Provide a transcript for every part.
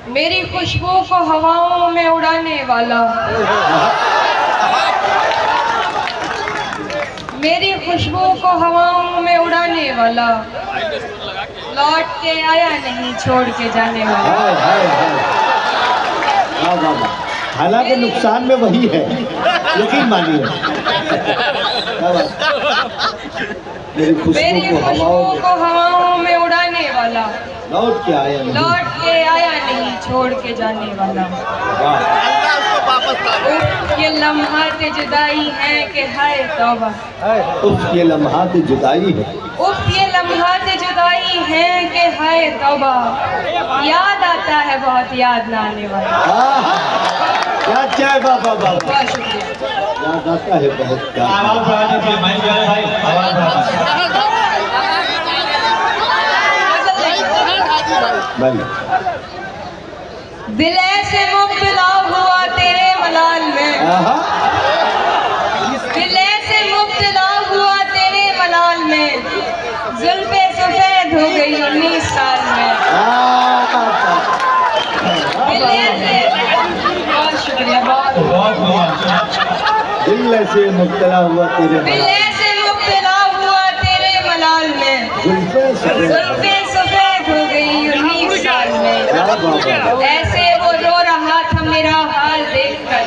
मेरी खुशबू को हवाओं में उड़ाने वाला, मेरी खुशबू को हवाओं में उड़ाने वाला, लौट के आया नहीं छोड़ के जाने वाला। हालांकि नुकसान में वही है, यकीन मानिए। मेरी खुशबू को हवाओं में उड़ाने वाला, लौट के आया नहीं छोड़ के जाने वाला। ये लम्हात जुदाई है कि हाय तौबा, ये लम्हात जुदाई है, ये लम्हात जुदाई है कि हाय तौबा। याद आता है बहुत याद ना आने वाला। याद क्या है बाबा? बहुत शुक्रिया। याद आता है बहुत। दिल ऐसे मुब्तला हुआ तेरे मलाल में, दिल ऐसे मुब्तला हुआ तेरे मलाल में, जुल्फे सफेद हो गई 19 साल में। दिल ऐसे, बहुत शुक्रिया, बहुत दिल ऐसे मुब्तला हुआ तेरे दिल ऐसे मुब्तला हुआ तेरे मलाल में, जुल्फे सफेद हो गई 19 साल में। ऐसे वो रो रहा था मेरा हाल देखकर,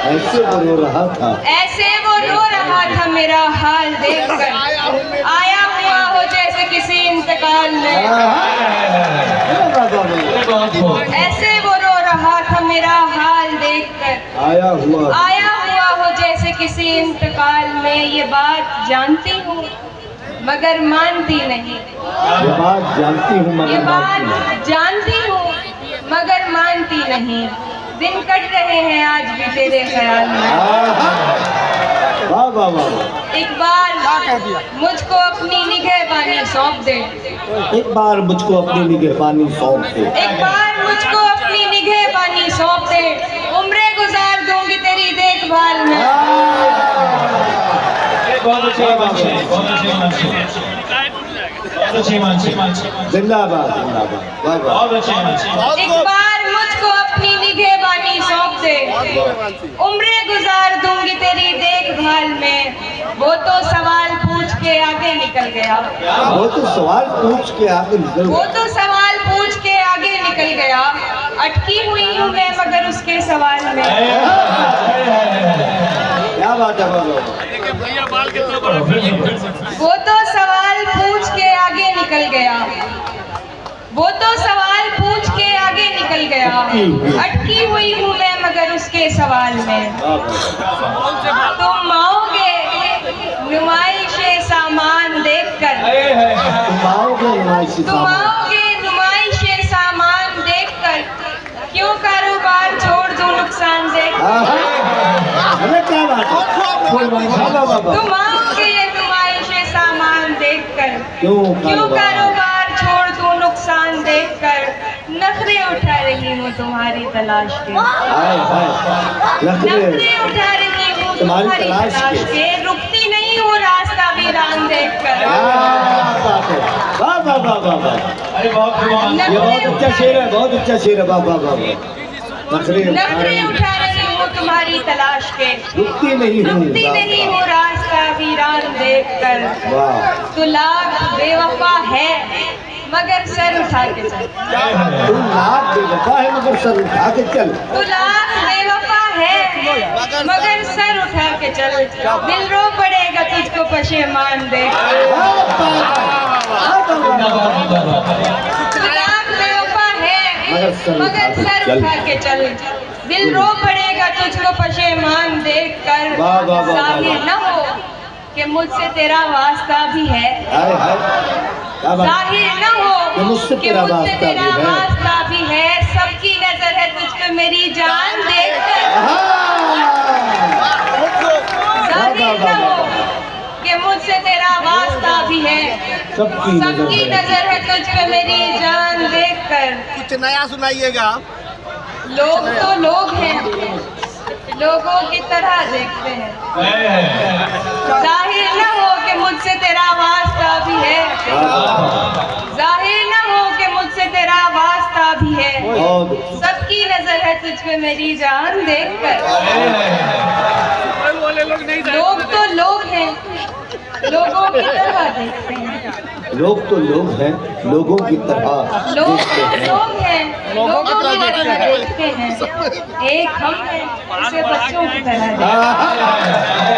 ऐसे वो रो रहा था, ऐसे वो रो रहा था मेरा हाल देखकर। आया हुआ हो जैसे किसी इंतकाल में, ऐसे वो रो रहा था मेरा हाल देखकर। आया हुआ हो जैसे किसी इंतकाल में। ये बात जानती हूँ मगर मानती नहीं, ये बात जानती हूँ मगर मानती नहीं। दिन कट रहे हैं आज भी तेरे ख्याल में। वाह वाह वाह। एक बार मुझको अपनी निगहबानी सौंप दे, एक बार मुझको अपनी निगहबानी सौंप दे, एक बार मुझको अपनी निगहबानी सौंप दे। उम्रें गुजार दूंगी तेरी देखभाल में। जिंदाबाद जिंदाबाद। एक बार मुझको अपनी निगहबानी सौंप दे, उम्रें गुजार दूंगी तेरी देखभाल में। वो तो सवाल पूछ के आगे निकल गया, वो तो सवाल पूछ के आगे निकल गया। अटकी हुई हूँ मैं मगर उसके सवाल में। क्या बात है बाबा? वो तो सवाल पूछ के आगे निकल गया, वो तो सवाल पूछ के आगे निकल गया। अटकी हुई हूँ मैं मगर उसके सवाल में। तुम आओगे नुमाइश सामान देखकर, तुम आओगे नुमाइश सामान देखकर। क्यों कारोबार छोड़ दूं नुकसान देखकर। क्या बात है? तुम आओगे नुमाइश सामान देखकर। क्यों कारोबार छोड़ दूं नुकसान देखकर। नखरे उठा रही हूँ तुम्हारी तलाश के, नखरे उठा रही हूँ तुम्हारी तलाश के। रुकती नहीं हूँ रास्ता वीरान देखकर। वाह वाह वाह वाह वाह। ये बहुत अच्छा शेर है, बहुत अच्छा शेर है। वाह वाह वाह। नखरे उठा रही हूँ तुम्हारी तलाश के, रुकती नहीं हूँ रास्ता वीरान देखकर। तू लाख बेवफा है मगर सर उठा के चल, तू लाख बेवफा है मगर सर उठा के चल, तू लाख बेवफा है मगर सर उठा के चल। दिल रो पड़ेगा तुझको पशेमान देख। तू लाख बेवफा है मगर सर उठा के चल। दिल रो पड़ेगा तुझको पशेमान देख कर। जाहिर न हो कि मुझसे तेरा वास्ता भी है, जाहिर न हो कि मुझसे तेरा वास्ता भी है। सबकी नजर है तुझ पे मेरी जान देखकर। जाहिर न हो कि मुझसे तेरा वास्ता भी है, सबकी नजर है तुझ पे मेरी जान देखकर। कुछ नया सुनाइएगा। लोग तो लोग हैं, लोगों की तरह देखते हैं। जाहिर न हो कि मुझसे तेरा वास्ता भी है, जाहिर न हो कि मुझसे तेरा वास्ता भी है, बहुत सबकी नजर है तुझ पे मेरी जान देखकर। लोग तो लोग हैं, लोगों की तरह देखते हैं। लोग तो लोग हैं, लोगों की तरह लोग देखते तो हैं। लोग हैं, लोगों की तरह देखते हैं। एक हम हैं, उसे बच्चों की तरह देखते हैं।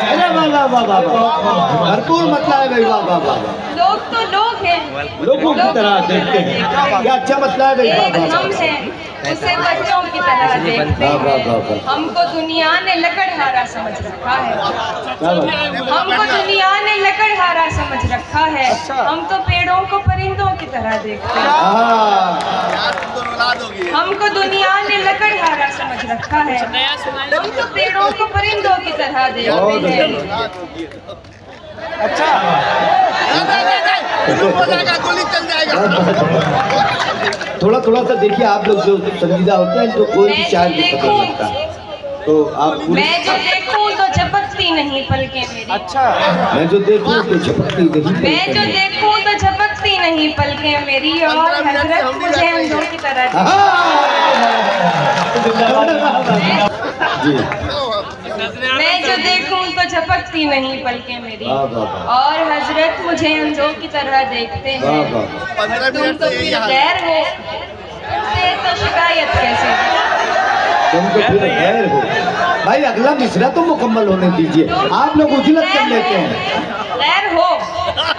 अरे वाह वाह वाह वाह वाह, भरपूर मतलब है भाई, वाह वाह वाह। लोग तो लोग हैं, लोगों की तरह देखते हैं, क्या अच्छा मतलब है भाई, वाह एक वाह हम वाह। हैं, उसे बच्चों की तरह देखते वाह वाह हैं। वाह वाह। हमको दुनिया ने लकड़हारा समझ रखा है, क्या बात? हमको दुनिया ने लकड़हारा समझ रखा है। हम तो पेड़ों को परिंदों की तरह देखते हैं। हाँ, हमको दुनिया ने लकड़हारा समझ रखा है, हम तो पेड़ों को परिंदों की तरह बहुत देखते हैं। गोली चल जाएगा। थोड़ा थोड़ा सा देखिए, आप लोग जो संजीदा होते हैं तो कोई भी शायर भी पता लगता है, तो आप पूरी मैं जो देखूं तो झपकती नहीं पलकें मेरी। मैं जो देखूं तो झपकती नहीं मैं जो पलकें। देखूं तो झपकती नहीं पलकें मेरी, और हजरत मुझे अंधों की तरह देखती। जी, मैं जो देखूं तो झपकती नहीं पलकें मेरी, वाह वाह वाह, और हजरत मुझे अंधों की तरह देखते वाह हैं। वाह। 15 तुम मिनट तो से यही फिर हाल है। गैर हो, तुमसे तो शिकायत कैसे? तुम तो फिर गैर हो भाई, अगला मिसरा तो मुकम्मल होने दीजिए, आप लोग उजलत कर लेते हैं। गैर हो,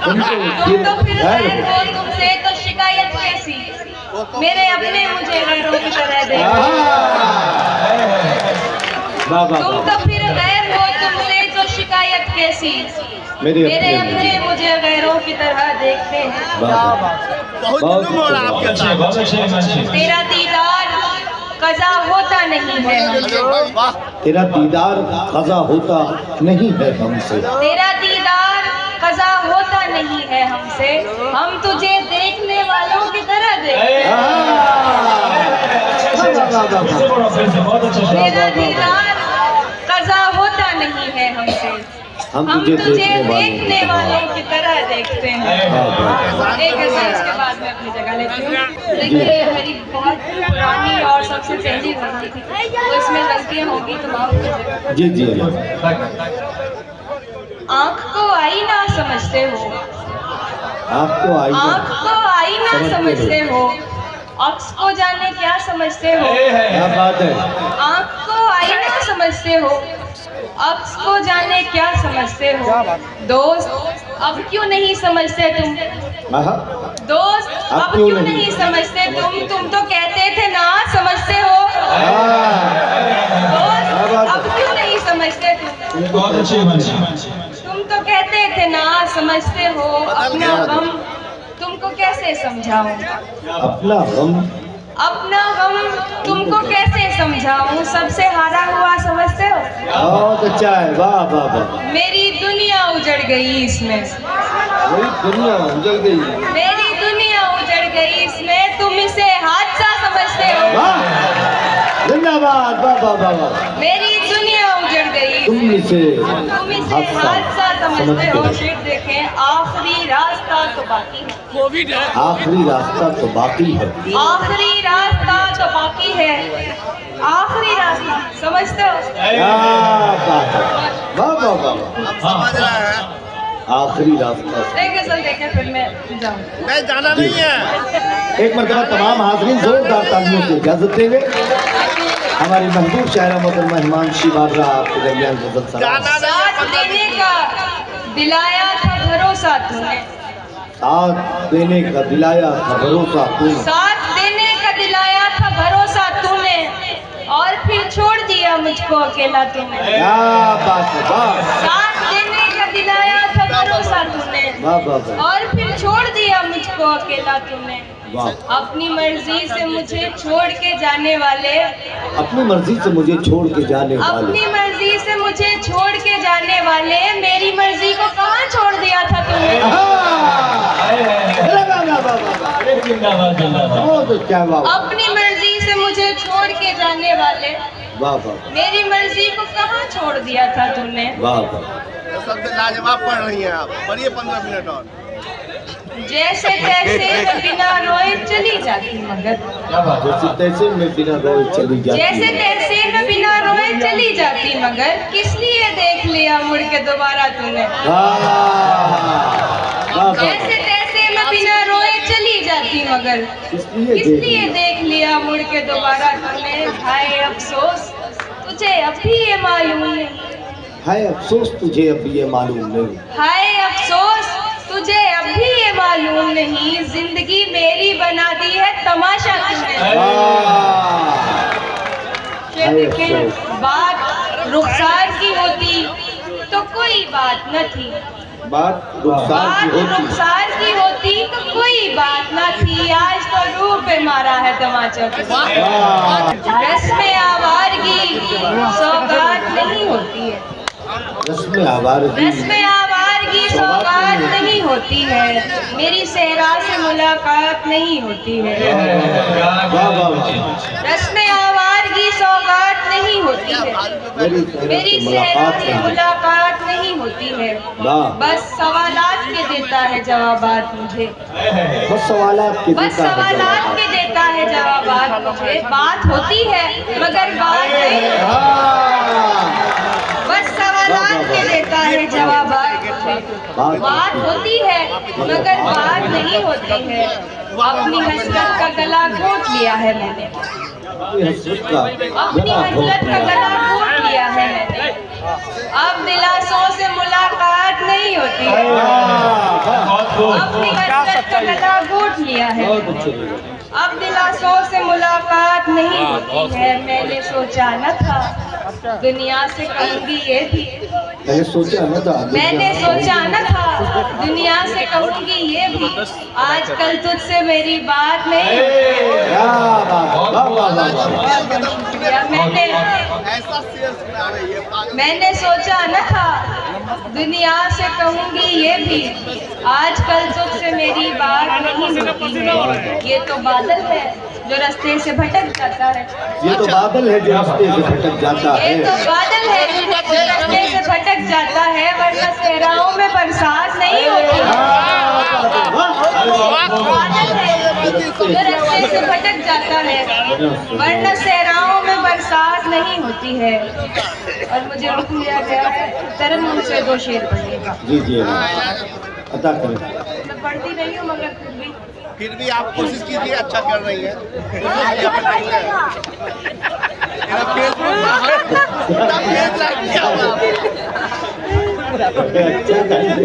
तुम तो तुम तो फिर गैर गैर हो। हो, तुमसे तो शिकायत कैसी? मेरे अपने मुझे गैरों की तरह देखते हैं। वाह वाह तुम वाह, तो फिर गैर हो, तुमसे तो शिकायत कैसी? मेरे मेरे अपने अपने मुझे गैरों की तरह देखते हैं। वाह वाह। बहुत जुलूम हो रहा है आपके साथ। तेरा दीदार कज़ा होता नहीं है हमसे, वाह, तेरा दीदार कज़ा होता नहीं है हमसे। तेरा दीदार कज़ा होता नहीं है हमसे, हम तुझे देखने वालों की तरह देखते हैं। तेरा दीदार कज़ा होता नहीं है हमसे, हम तुझे देखने वालों की तरह देखते हैं। एक ऐसा, इसके बाद में अपनी जगह लेती हूँ। देखिए मेरी बहुत पुरानी और सबसे पहली गलती थी, तो इसमें गलतियाँ होगी तो माफ कीजिएगा। जी जी, आँख को आईना समझते हो, आपको आई आँख को आईना समझते हो, अक्स को जाने क्या समझते हो। क्या बात है, आँख को आईना समझते हो, अक्स को जाने क्या समझते हो। दोस्त अब क्यों नहीं समझते तुम, आहा, दोस्त अब क्यों नहीं समझते तुम तो कहते थे ना समझते हो। दोस्त अब क्यों नहीं समझते तुम तो कहते थे ना समझते हो। अपना गम तुमको कैसे समझाऊं, अपना गम तुमको कैसे समझाऊं, सबसे हारा हुआ समझते हो। बहुत अच्छा है, वाह वाह वाह। मेरी दुनिया उजड़ गई इसमें, वही दुनिया उजड़ गई, मेरी दुनिया उजड़ गई इसमें, तुम इसे हादसा समझते हो। वाह, जिंदाबाद, वाह वाह वाह वाह। मेरी दुनिया उजड़ गई, तुम इसे तुम इसे हादसा समझते हो। शेर देखें, आखिरी रास्ता तो बाकी है, आखिरी रास्ता तो बाकी है, आखिरी रास्ता तो बाकी है, आखिरी रास्ता समझते हो। क्या बात है, वाह वाह वाह वाह। हम समझ रहे हैं। आखिरी रास्ता। एक गजल देखें फिर मैं जाऊँ। नहीं, जाना नहीं है। एक मरतबा तमाम हाज़रीन जोरदार तालियों की इजाजत देंगे। हमारी महबूब शायरा मोहतरमा हिमांशी बाबरा आपके दरमियान गजल सलाम। जाना नहीं साथ देने का दिलाया था भरोसा तूने, साथ देने का दिलाया था भरोसा तूने, साथ देने का दिलाया था भरोसा तूने, और फिर छोड़ दिया मुझको अकेला तूने। क्या बात है, वाह साथ देने का दिलाया था भरोसा तूने, वाह वाह वाह, और फिर छोड़ दिया मुझको अकेला तूने। वाह। अपनी मर्जी से मुझे छोड़ के जाने वाले, अपनी मर्जी से मुझे छोड़ के जाने वाले, अपनी मर्जी से मुझे छोड़ के जाने वाले, मेरी मर्जी को कहाँ छोड़ दिया था तुमने। क्या वाह अपनी मर्जी से मुझे छोड़ के जाने वाले, वाह वाह मेरी मर्जी को कहाँ छोड़ दिया था तूने। वाह वाह। सबसे लाजवाब पढ़ रही हैं आप, पढ़िए 15 मिनट और। जैसे तैसे मैं बिना रोए चली जाती मगर क्या बात है? जैसे तैसे मैं बिना रोए चली जाती जैसे तैसे मैं बिना रोए चली जाती मगर किस लिए देख लिया मुड़ के दोबारा तूने वाह, वाह, जैसे तैसे मैं बिना रोए चली जाती मगर इसलिए किस लिए देख लिया मुड़ के दोबारा तूने हाय अफसोस तुझे अभी ये मालूम नहीं हाय अफसोस तुझे अब ये मालूम नहीं हाय अफसोस तुझे अभी ये मालूम नहीं जिंदगी मेरी बना दी है तमाशा तूने वाह, फिर देखें बात रुखसार की होती तो कोई बात न थी बात रुखसार की होती रुखसार की होती तो कोई बात न थी आज तो रूह पे मारा है तमाचा वाह, रस्में आवारगी सौगात नहीं होती है रस्में आवारगी रस्में आवारगी सौगात नहीं होती है मेरी सहरा से मुलाकात नहीं होती है वाह, वाह, वाह, रस्में आवारगी सौगात नहीं होती है मेरी सहरा से मुलाकात नहीं होती है वाह, बस सवालात के देता है जवाबात मुझे बस सवालात के बस देता है सवालात जवाब। के देता है जवाबात मुझे बात होती है मगर बात नहीं हाँ, बस सवालात के देता है जवाबात मुझे बात होती है मगर बात नहीं होती है अपनी हसरत का गला घोट लिया है मैंने अपनी हसरत का अपनी गला घोट हसरत का लिया। गला घोट लिया है मैंने अब दिलासों से मुलाकात नहीं होती है अपनी हसरत का गला घोट लिया है बहुत अच्छे लगे। अब दिलासों से मुलाकात नहीं होती है मैंने सोचा न था दुनिया से कहूंगी ये भी मैंने सोचा न था मैंने सोचा न था दुनिया से कहूंगी ये भी आजकल तुझसे मेरी बात नहीं क्या बात, वाह, वाह, वाह, वाह। बहुत बहुत शुक्रिया ऐसा शेर सुना रही है मैंने सोचा न था दुनिया से कहूंगी ये भी आजकल तुझसे मेरी बात नहीं होती है ये तो बादल है जो रास्ते से भटक जाता है ये तो बादल है जो रास्ते से भटक जाता ये है तो बादल है जो रास्ते से भटक जाता है वरना सहराओं में बरसात नहीं होती है बादल है जो रास्ते से भटक जाता है वरना सहराओं में बरसात नहीं होती है और मुझे हुक्म दिया गया है तरन्नुम से 2 शेर पढ़ने का जी जी अता करें मैं पढ़ती नहीं हूँ मगर फिर भी आप कोशिश कीजिए अच्छा कर रही है मेरा फेसबुक पूरा पेज लग गया हुआ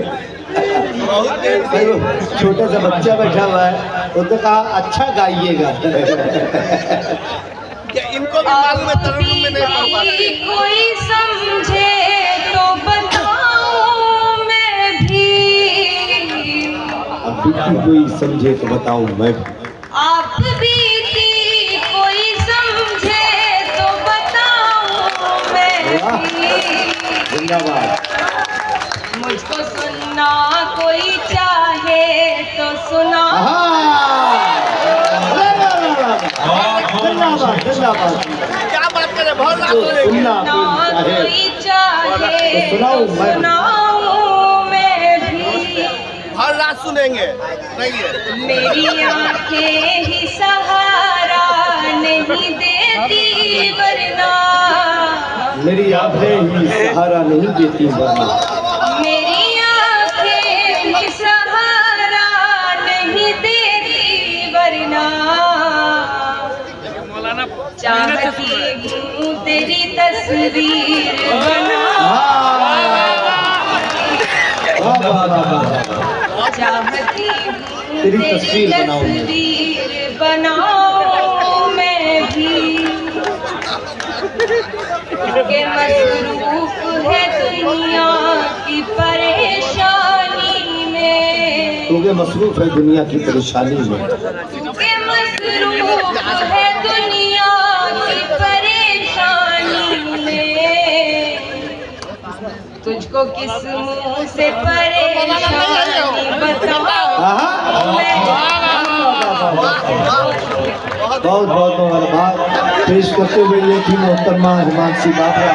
बहुत देर से भाई वो छोटा सा बच्चा बैठा हुआ है वो तो कहा अच्छा गाइएगा क्या इनको भी मालूम है तरन्नुम में नहीं पढ़ पाते कोई समझे तो बताऊं मैं भी अब बीती कोई समझे तो बताऊं मैं भी। आप बीती कोई समझे तो बताऊं मैं भी जिंदाबाद मुझको सुनना कोई चाहे तो सुना जिंदाबाद जिंदाबाद क्या बात करें बहुत रात हो रही सुनना ना कोई चाहे कोई चाहे तो सुनाऊं तो मैं भी। सुनाऊं मैं भी हर रात सुनेंगे नहीं है मेरी आंखें ही सहारा नहीं देती वरना मेरी आंखें ही सहारा नहीं देती वरना मेरी आंखें ही सहारा नहीं देती वरना चाहती हूँ तेरी तस्वीर बना चाहती हूँ तेरी तेरी तस्वीर बनाऊं मैं। तस्वीर बनाऊं मैं भी के मसरूफ है दुनिया की परेशानी में क्योंकि मसरूफ है दुनिया की परेशानी में के मसरूफ है दुनिया की परेशानी में तुझको किस मुंह से परेशानी बताऊं बहुत बहुत मुबारकबाद पेश करते हुए ये थी मोहतरमा हिमांशी बाबरा